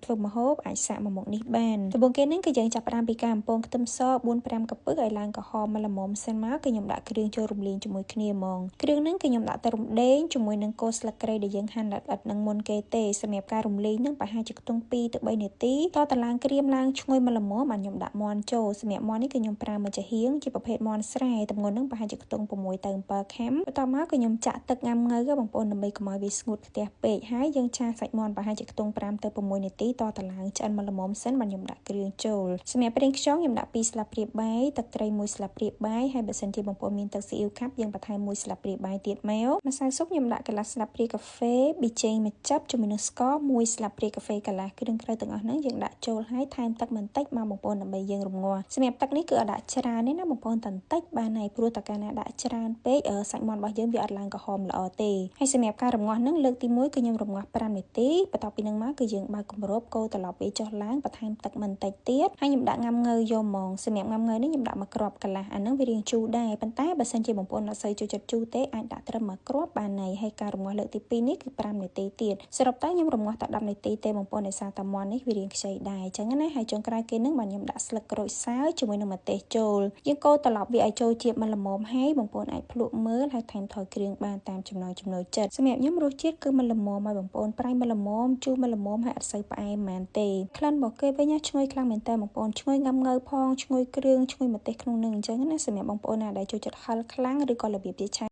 ធ្វើម្ហូបអាចសាកមកមុខនេះបានដំបូងគេនឹងគឺយើងចាប់ផ្ដើមពីការបំពងខ្ទឹមស 4-5 កាពឹកឲ្យឡើងក្រហមមកល្មមសិនមកគឺខ្ញុំដាក់គ្រឿងចូលរំលីងជាមួយគ្នាហ្មងគ្រឿងហ្នឹងគឺខ្ញុំដាក់ទៅរំដេងជាមួយនឹងគល់ស្លឹកគ្រៃដែលយើងហាន់ល្អិតៗនឹងមុនគេទេសម្រាប់ការរំលីងនឹងប្រហែលជាខ្ទង់ 2 ទៅ 3 នាទីតទៅឡើងក្រៀមឡើងឈ្ងុយមកល្មមបានខ្ញុំដាក់មាន់ចូលសម្រាប់មាន់នេះគឺខ្ញុំប្រើមកចាហៀងជាប្រភេទមាន់ស្រែទម្ងន់នឹងប្រហែលជាខ្ទង់6 ទៅ 7 ខាំបន្ទាប់មកគឺខ្ញុំចាក់ទឹកញ៉ាំងើបងប្អូនដើម្បីកុំឲ្យវាស្ងួតខ្ទះពេកហើយយើងឆាសាច់មាន់ប្រហែលជាខ្ទង់ 5 ទៅ 6 នាទីតទៅឡើងឆ្អិនមកល្មមសិនបានខ្ញុំដាក់គ្រឿងចូលសម្រាប់ប្រេងខ្យងខ្ញុំដាក់ 2 ស្លាបព្រាបាយទឹកត្រី 1 ស្លាបព្រាបាយហើយបើសិនជាបងប្អូនមានទឹកស៊ីអ៊ីវខាប់យើងបន្ថែម 1 ស្លាបព្រាបាយទៀតមកម្សៅស៊ុបខ្ញុំដាក់កន្លះស្លាបព្រាកាហ្វេប៊ីចេងមួយចិបជាមួយនឹងស្ករ 1 ស្លាបព្រាកាហ្វេកន្លះគ្រឿងក្រៅទាំងអស់ហ្នឹងយើងដាក់ចូលហើយថែមទឹកបន្តិចមកបងប្អូនដើម្បីយើងរំងាស់សម្រាប់ទឹកនេះគឺអត់ដាក់ច្រើនទេណាបងប្អូនតែបន្តិចបានហើយព្រោះតែកាលណាដាក់ច្រើនពេកសាច់មាន់របស់យើងវាអត់ឡើងក្រហមល្អទេហើយសម្រាប់ការរំងាស់ហ្នឹងលើកទី1គឺខ្ញុំរំងាស់ 5 នាទីបន្ទាប់ពីហ្នឹងមកគឺយើងបើកគម្របកូរត្រឡប់វាចុះឡើងបន្ថែមទឹកបន្តិចទៀតហើយខ្ញុំដាក់ងាំងើយកហ្មងសម្រាប់ងាំងើនេះខ្ញុំដាក់មកគ្រាប់កន្លះអាហ្នឹងវារាងជូរដែរប៉ុន្តែបើសិនជាបងប្អូនអត់សូវចូលចិត្តជូរទេអាចដាក់ត្រឹមមកគ្រាប់បានហើយការរំងាស់លើកទី2នេះគឺ 5 នាទីទៀតសរុបទៅខ្ញុំរំងាស់តែ 10 នាទីទេបងប្អូនដោយសារតែមាន់នេះវារាងខ្ចីដែរអញ្ចឹងណាហើយចុងក្រោយគេនឹងបាទខ្ញុំដាក់ស្លឹកក្រូចសើចជាមួយនឹងម្ទេសចូលយើងកូរត្រឡប់វាឲ្យចូលជាតិមកល្មមហើយបងប្អូនអាចភ្លក់មើលហើយថែមថយគ្រឿងបានតាមចំណង់ចំណូលចិត្តសម្រាប់ខ្ញុំរសជាតិគឺមកល្មមឲ្យបងប្អូនប្រៃមកល្មមជូរមកល្មមហើយអត់សូវផ្អែមហ្មងទេក្លិនរបស់គេវិញឈ្ងុយខ្លាំងមែនតើបងប្អូនឈ្ងុយងាំងើផងឈ្ងុយគ្រឿងឈ្ងុយម្ទេសក្នុងនឹងអញ្ចឹងណាសម្រាប់បងប្អូនណាដែលចូលចិត្តហឹរខ្លាំងឬក៏របៀបជាឆា